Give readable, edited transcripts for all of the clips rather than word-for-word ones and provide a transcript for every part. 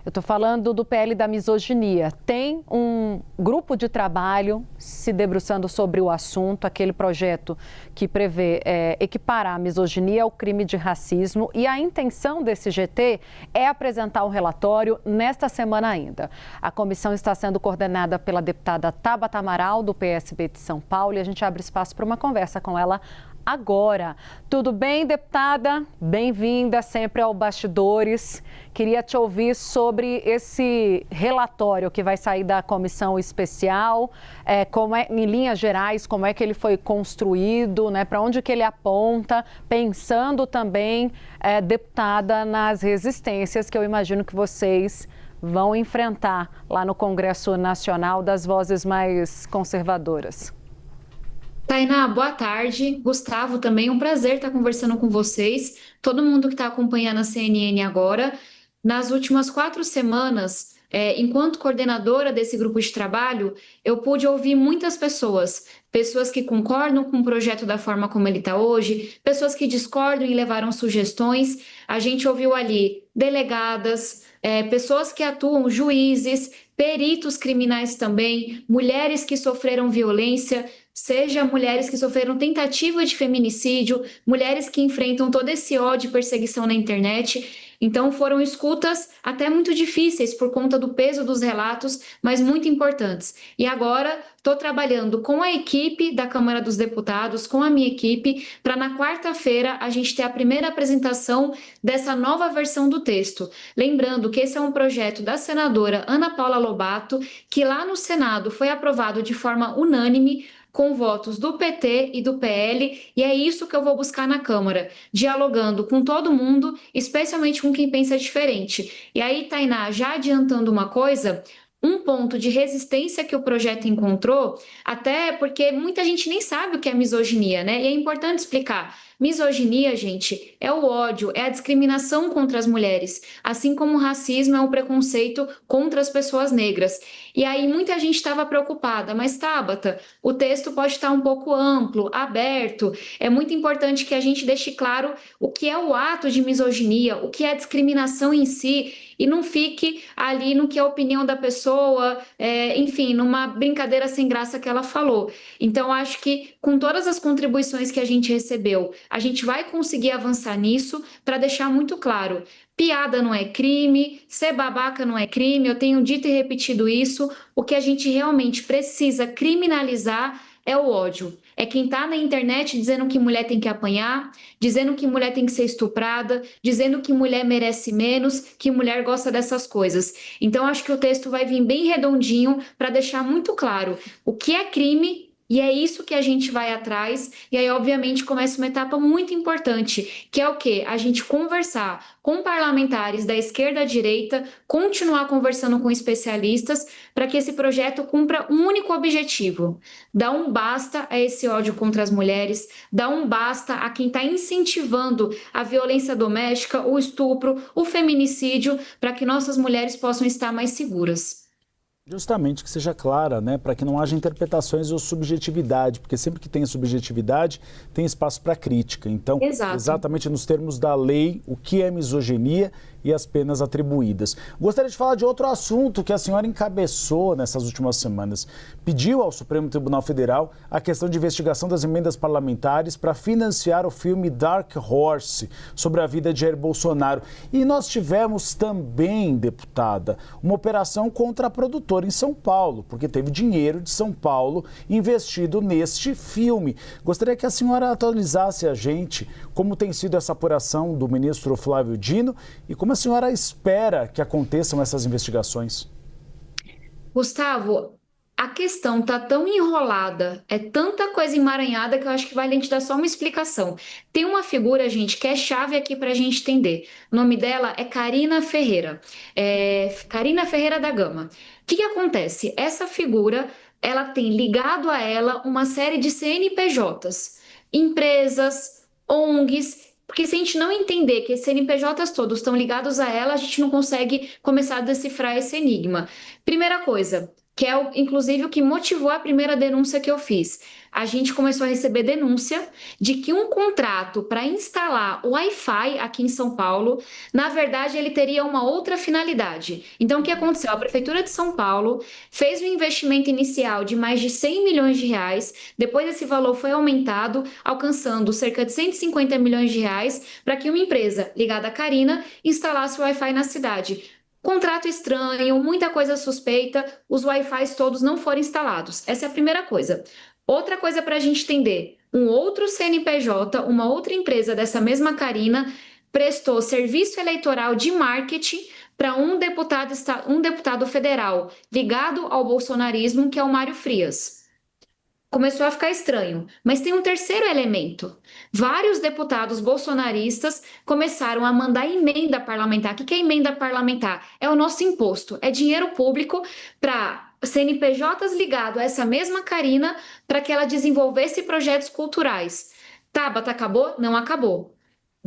Eu estou falando do PL da misoginia. Tem um grupo de trabalho se debruçando sobre o assunto, aquele projeto que prevê equiparar a misoginia ao crime de racismo. E a intenção desse GT é apresentar um relatório nesta semana ainda. A comissão está sendo coordenada pela deputada Tabata Amaral, do PSB de São Paulo, e a gente abre espaço para uma conversa com ela agora. Tudo bem, deputada? Bem-vinda sempre ao Bastidores. Queria te ouvir sobre esse relatório que vai sair da comissão especial, como é, em linhas gerais, como é que ele foi construído, né? Para onde que ele aponta, pensando também, deputada, nas resistências que eu imagino que vocês vão enfrentar lá no Congresso Nacional das vozes mais conservadoras. Tainá, boa tarde. Gustavo, também um prazer estar conversando com vocês. Todo mundo que está acompanhando a CNN agora. Nas últimas 4 semanas, enquanto coordenadora desse grupo de trabalho, eu pude ouvir muitas pessoas. Pessoas que concordam com o projeto da forma como ele está hoje, pessoas que discordam e levaram sugestões. A gente ouviu ali delegadas, pessoas que atuam, juízes, peritos criminais também, mulheres que sofreram violência, seja mulheres que sofreram tentativa de feminicídio, mulheres que enfrentam todo esse ódio e perseguição na internet. Então foram escutas até muito difíceis por conta do peso dos relatos, mas muito importantes. E agora estou trabalhando com a equipe da Câmara dos Deputados, com a minha equipe, para na quarta-feira a gente ter a primeira apresentação dessa nova versão do texto. Lembrando que esse é um projeto da senadora Ana Paula Lobato, que lá no Senado foi aprovado de forma unânime, com votos do PT e do PL, e é isso que eu vou buscar na Câmara, dialogando com todo mundo, especialmente com quem pensa diferente. E aí, Tainá, já adiantando uma coisa, um ponto de resistência que o projeto encontrou, até porque muita gente nem sabe o que é misoginia, né? E é importante explicar. Misoginia, gente, é o ódio, é a discriminação contra as mulheres, assim como o racismo é o preconceito contra as pessoas negras. E aí muita gente estava preocupada, mas Tabata, o texto pode estar um pouco amplo, aberto. É muito importante que a gente deixe claro o que é o ato de misoginia, o que é a discriminação em si, e não fique ali no que é a opinião da pessoa, enfim, numa brincadeira sem graça que ela falou. Então, acho que com todas as contribuições que a gente recebeu, a gente vai conseguir avançar nisso para deixar muito claro. Piada não é crime, ser babaca não é crime, eu tenho dito e repetido isso. O que a gente realmente precisa criminalizar é o ódio. É quem está na internet dizendo que mulher tem que apanhar, dizendo que mulher tem que ser estuprada, dizendo que mulher merece menos, que mulher gosta dessas coisas. Então, acho que o texto vai vir bem redondinho para deixar muito claro o que é crime. E é isso que a gente vai atrás, e aí, obviamente, começa uma etapa muito importante, que é o quê? A gente conversar com parlamentares da esquerda à direita, continuar conversando com especialistas, para que esse projeto cumpra um único objetivo: dar um basta a esse ódio contra as mulheres, dar um basta a quem está incentivando a violência doméstica, o estupro, o feminicídio, para que nossas mulheres possam estar mais seguras. Justamente que seja clara, né, para que não haja interpretações ou subjetividade, porque sempre que tem subjetividade, tem espaço para crítica. Então, Exato. exatamente nos termos da lei, o que é misoginia e as penas atribuídas. Gostaria de falar de outro assunto que a senhora encabeçou nessas últimas semanas. Pediu ao Supremo Tribunal Federal a questão de investigação das emendas parlamentares para financiar o filme Dark Horse, sobre a vida de Jair Bolsonaro. E nós tivemos também, deputada, uma operação contra a produtora em São Paulo, porque teve dinheiro de São Paulo investido neste filme. Gostaria que a senhora atualizasse a gente como tem sido essa apuração do ministro Flávio Dino e como a senhora espera que aconteçam essas investigações. Gustavo, a questão tá tão enrolada, é tanta coisa emaranhada que eu acho que vale a gente dar só uma explicação. Tem uma figura, gente, que é chave aqui para a gente entender. O nome dela é Carina Ferreira. Carina Ferreira da Gama. O que acontece? Essa figura, ela tem ligado a ela uma série de CNPJs, empresas, ONGs. Porque se a gente não entender que esses CNPJs todos estão ligados a ela, a gente não consegue começar a decifrar esse enigma. Primeira coisa, que é, inclusive, o que motivou a primeira denúncia que eu fiz. A gente começou a receber denúncia de que um contrato para instalar o Wi-Fi aqui em São Paulo, na verdade, ele teria uma outra finalidade. Então, o que aconteceu? A Prefeitura de São Paulo fez um investimento inicial de mais de 100 milhões de reais, depois esse valor foi aumentado, alcançando cerca de 150 milhões de reais, para que uma empresa ligada à Carina instalasse o Wi-Fi na cidade. Contrato estranho, muita coisa suspeita, os Wi-Fis todos não foram instalados. Essa é a primeira coisa. Outra coisa para a gente entender, um outro CNPJ, uma outra empresa dessa mesma Carina, prestou serviço eleitoral de marketing para um deputado federal ligado ao bolsonarismo, que é o Mário Frias. Começou a ficar estranho, mas tem um terceiro elemento. Vários deputados bolsonaristas começaram a mandar emenda parlamentar. O que é emenda parlamentar? É o nosso imposto, é dinheiro público para CNPJs ligados a essa mesma Carina para que ela desenvolvesse projetos culturais. Tabata, acabou? Não acabou.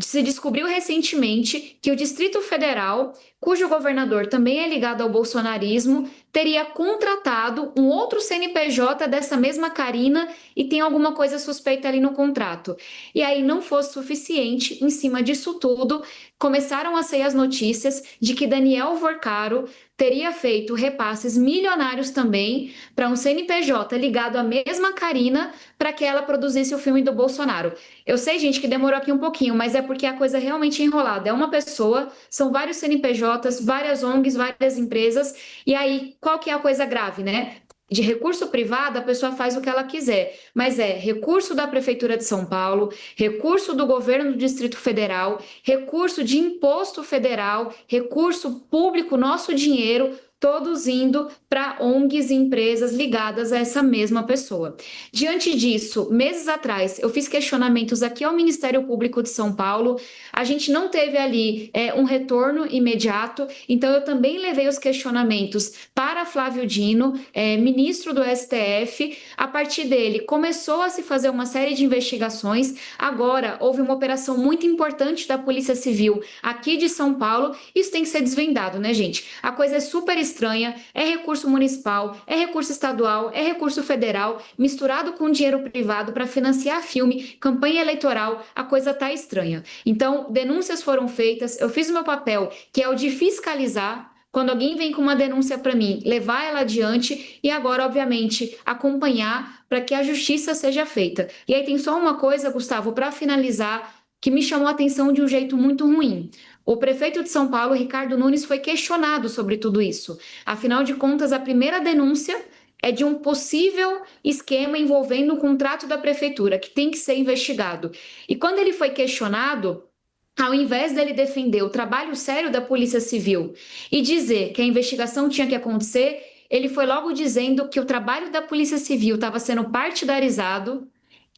Se descobriu recentemente que o Distrito Federal, cujo governador também é ligado ao bolsonarismo, teria contratado um outro CNPJ dessa mesma Carina e tem alguma coisa suspeita ali no contrato. E aí não fosse suficiente, em cima disso tudo, começaram a sair as notícias de que Daniel Vorcaro teria feito repasses milionários também para um CNPJ ligado à mesma Carina para que ela produzisse o filme do Bolsonaro. Eu sei, gente, que demorou aqui um pouquinho, mas é porque a coisa realmente é enrolada. É uma pessoa, são vários CNPJs, várias ONGs, várias empresas, e aí, qual que é a coisa grave, né? De recurso privado, a pessoa faz o que ela quiser, mas é recurso da Prefeitura de São Paulo, recurso do governo do Distrito Federal, recurso de imposto federal, recurso público, nosso dinheiro, todos indo para ONGs e empresas ligadas a essa mesma pessoa. Diante disso, meses atrás, eu fiz questionamentos aqui ao Ministério Público de São Paulo, a gente não teve ali um retorno imediato, então eu também levei os questionamentos para Flávio Dino, ministro do STF. A partir dele, começou a se fazer uma série de investigações. Agora, houve uma operação muito importante da Polícia Civil aqui de São Paulo. Isso tem que ser desvendado, né, gente? A coisa é super estranha, é recurso municipal, é recurso estadual, é recurso federal, misturado com dinheiro privado para financiar filme, campanha eleitoral, a coisa tá estranha. Então, denúncias foram feitas, eu fiz o meu papel, que é o de fiscalizar. Quando alguém vem com uma denúncia para mim, levar ela adiante e agora, obviamente, acompanhar para que a justiça seja feita. E aí tem só uma coisa, Gustavo, para finalizar, que me chamou a atenção de um jeito muito ruim. O prefeito de São Paulo, Ricardo Nunes, foi questionado sobre tudo isso. Afinal de contas, a primeira denúncia é de um possível esquema envolvendo o contrato da prefeitura, que tem que ser investigado. E quando ele foi questionado, ao invés dele defender o trabalho sério da Polícia Civil e dizer que a investigação tinha que acontecer, ele foi logo dizendo que o trabalho da Polícia Civil estava sendo partidarizado,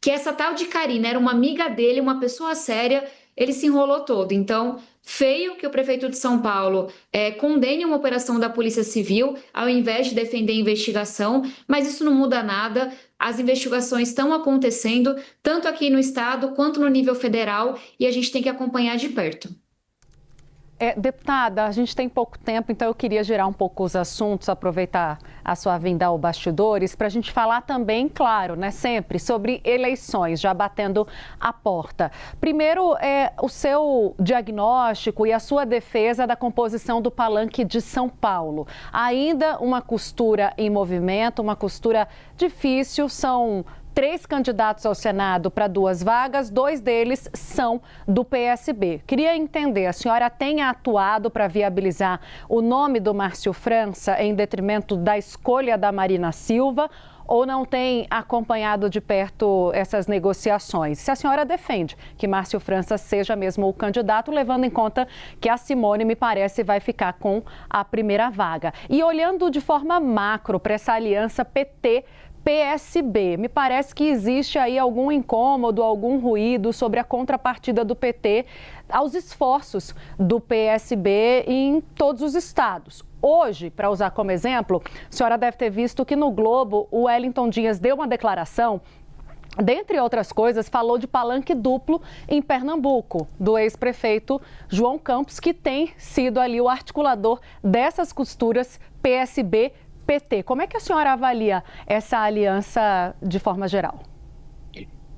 que essa tal de Carina era uma amiga dele, uma pessoa séria. Ele se enrolou todo. Então, feio que o prefeito de São Paulo condene uma operação da Polícia Civil ao invés de defender a investigação, mas isso não muda nada. As investigações estão acontecendo, tanto aqui no estado quanto no nível federal, e a gente tem que acompanhar de perto. Deputada, a gente tem pouco tempo, então eu queria girar um pouco os assuntos, aproveitar a sua vinda ao Bastidores, para a gente falar também, claro, né, sempre sobre eleições, já batendo a porta. Primeiro, o seu diagnóstico e a sua defesa da composição do Palanque de São Paulo. Ainda uma costura em movimento, uma costura difícil, são 3 candidatos ao Senado para 2 vagas, 2 deles são do PSB. Queria entender, a senhora tem atuado para viabilizar o nome do Márcio França em detrimento da escolha da Marina Silva ou não tem acompanhado de perto essas negociações? Se a senhora defende que Márcio França seja mesmo o candidato, levando em conta que a Simone, me parece, vai ficar com a primeira vaga. E olhando de forma macro para essa aliança PT-PSB, me parece que existe aí algum incômodo, algum ruído sobre a contrapartida do PT aos esforços do PSB em todos os estados. Hoje, para usar como exemplo, a senhora deve ter visto que no Globo o Wellington Dias deu uma declaração. Dentre outras coisas, falou de palanque duplo em Pernambuco, do ex-prefeito João Campos, que tem sido ali o articulador dessas costuras PSB PT. Como é que a senhora avalia essa aliança de forma geral?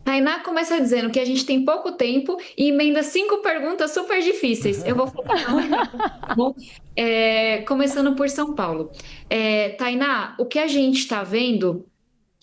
Tainá começa dizendo que a gente tem pouco tempo e emenda 5 perguntas super difíceis. Eu vou focar mais rápido, tá bom? Começando por São Paulo. Tainá, o que a gente está vendo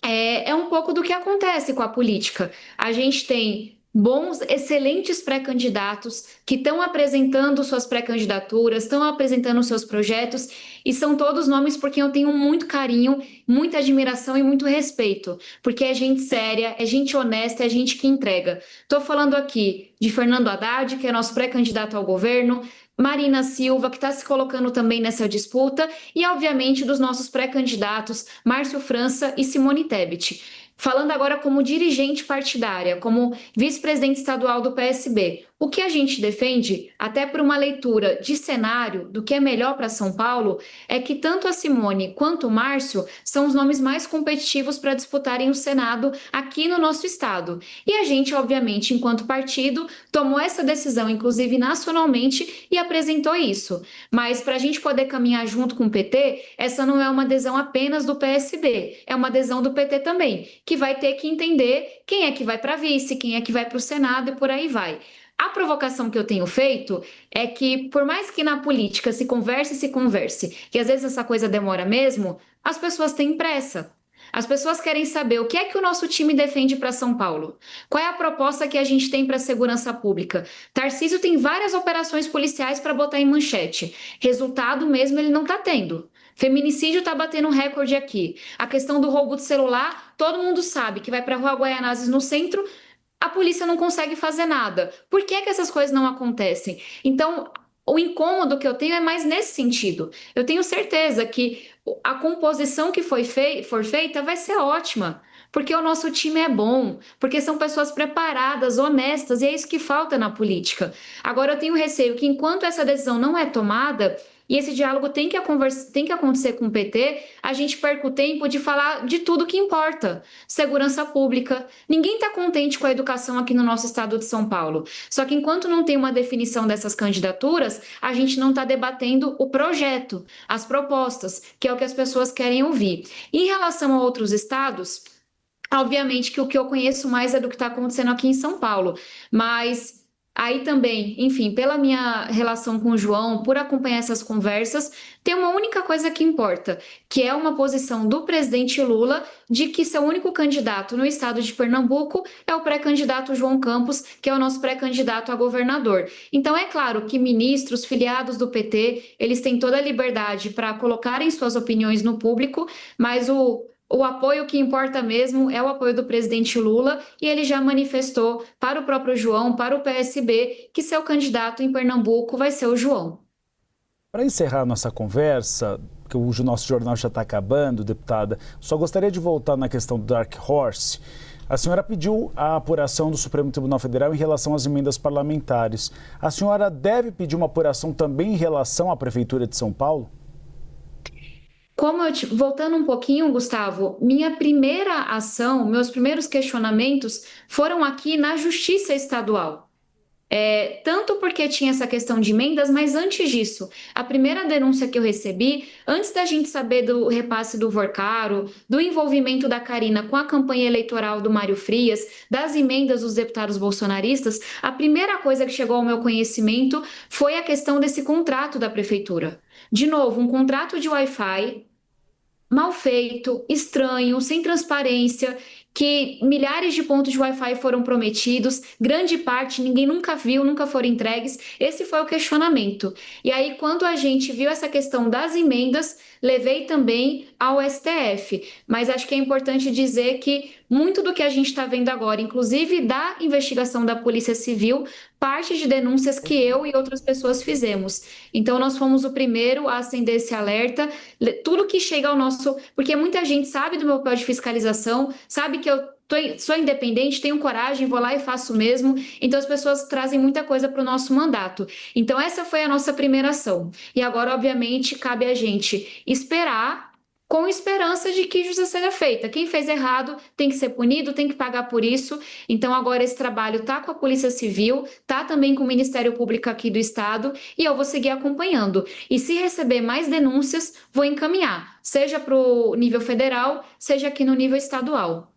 é um pouco do que acontece com a política. A gente tem bons, excelentes pré-candidatos que estão apresentando suas pré-candidaturas, estão apresentando seus projetos, e são todos nomes por quem eu tenho muito carinho, muita admiração e muito respeito, porque é gente séria, é gente honesta, é gente que entrega. Estou falando aqui de Fernando Haddad, que é nosso pré-candidato ao governo, Marina Silva, que está se colocando também nessa disputa, e, obviamente, dos nossos pré-candidatos Márcio França e Simone Tebet. Falando agora como dirigente partidária, como vice-presidente estadual do PSB, o que a gente defende, até por uma leitura de cenário do que é melhor para São Paulo, é que tanto a Simone quanto o Márcio são os nomes mais competitivos para disputarem o Senado aqui no nosso estado. E a gente, obviamente, enquanto partido, tomou essa decisão, inclusive nacionalmente, e apresentou isso. Mas para a gente poder caminhar junto com o PT, essa não é uma adesão apenas do PSB, é uma adesão do PT também, que vai ter que entender quem é que vai para vice, quem é que vai para o Senado e por aí vai. A provocação que eu tenho feito é que, por mais que na política se converse, que às vezes essa coisa demora mesmo, as pessoas têm pressa. As pessoas querem saber o que é que o nosso time defende para São Paulo. Qual é a proposta que a gente tem para a segurança pública? Tarcísio tem várias operações policiais para botar em manchete. Resultado mesmo ele não está tendo. Feminicídio está batendo um recorde aqui. A questão do roubo de celular, todo mundo sabe que vai para a Rua Guaianazes no centro, a polícia não consegue fazer nada. Por que que essas coisas não acontecem? Então, o incômodo que eu tenho é mais nesse sentido. Eu tenho certeza que a composição que for feita vai ser ótima, porque o nosso time é bom, porque são pessoas preparadas, honestas, e é isso que falta na política. Agora, eu tenho receio que enquanto essa decisão não é tomada, e esse diálogo tem que acontecer com o PT, a gente perca o tempo de falar de tudo que importa. Segurança pública. Ninguém está contente com a educação aqui no nosso estado de São Paulo. Só que enquanto não tem uma definição dessas candidaturas, a gente não está debatendo o projeto, as propostas, que é o que as pessoas querem ouvir. Em relação a outros estados, obviamente que o que eu conheço mais é do que está acontecendo aqui em São Paulo, mas aí também, enfim, pela minha relação com o João, por acompanhar essas conversas, tem uma única coisa que importa, que é uma posição do presidente Lula de que seu único candidato no estado de Pernambuco é o pré-candidato João Campos, que é o nosso pré-candidato a governador. Então, é claro que ministros, filiados do PT, eles têm toda a liberdade para colocarem suas opiniões no público, mas o apoio que importa mesmo é o apoio do presidente Lula, e ele já manifestou para o próprio João, para o PSB, que seu candidato em Pernambuco vai ser o João. Para encerrar a nossa conversa, porque o nosso jornal já está acabando, deputada, só gostaria de voltar na questão do Dark Horse. A senhora pediu a apuração do Supremo Tribunal Federal em relação às emendas parlamentares. A senhora deve pedir uma apuração também em relação à Prefeitura de São Paulo? Voltando um pouquinho, Gustavo, minha primeira ação, meus primeiros questionamentos foram aqui na Justiça Estadual. Tanto porque tinha essa questão de emendas, mas antes disso, a primeira denúncia que eu recebi, antes da gente saber do repasse do Vorcaro, do envolvimento da Karina com a campanha eleitoral do Mário Frias, das emendas dos deputados bolsonaristas, a primeira coisa que chegou ao meu conhecimento foi a questão desse contrato da prefeitura. De novo, um contrato de Wi-Fi mal feito, estranho, sem transparência, que milhares de pontos de Wi-Fi foram prometidos, grande parte ninguém nunca viu, nunca foram entregues. Esse foi o questionamento. E aí, quando a gente viu essa questão das emendas, levei também ao STF. Mas acho que é importante dizer que muito do que a gente está vendo agora, inclusive da investigação da Polícia Civil, parte de denúncias que eu e outras pessoas fizemos. Então, nós fomos o primeiro a acender esse alerta. Tudo que chega ao nosso... Porque muita gente sabe do meu papel de fiscalização, sabe que eu sou independente, tenho coragem, vou lá e faço mesmo. Então, as pessoas trazem muita coisa para o nosso mandato. Então, essa foi a nossa primeira ação. E agora, obviamente, cabe a gente esperar com esperança de que justiça seja feita. Quem fez errado tem que ser punido, tem que pagar por isso. Então, agora esse trabalho está com a Polícia Civil, está também com o Ministério Público aqui do Estado, e eu vou seguir acompanhando. E se receber mais denúncias, vou encaminhar, seja para o nível federal, seja aqui no nível estadual.